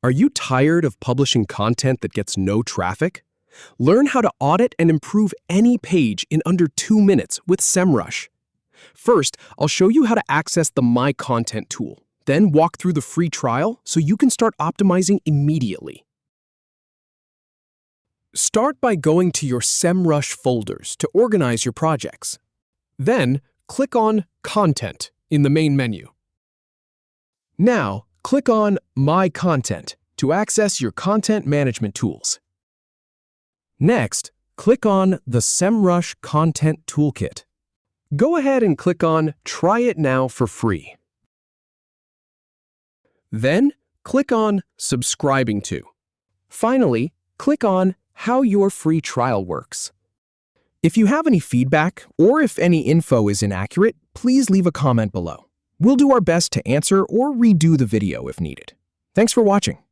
Are you tired of publishing content that gets no traffic? Learn how to audit and improve any page in under 2 minutes with Semrush. First, I'll show you how to access the My Content tool, then walk through the free trial so you can start optimizing immediately. Start by going to your Semrush folders to organize your projects. Then, click on Content in the main menu. Now, click on My Content to access your content management tools. Next, click on the Semrush Content Toolkit. Go ahead and click on Try It Now for free. Then, click on Subscribing to. Finally, click on How your free trial works. If you have any feedback or if any info is inaccurate, please leave a comment below. We'll do our best to answer or redo the video if needed. Thanks for watching.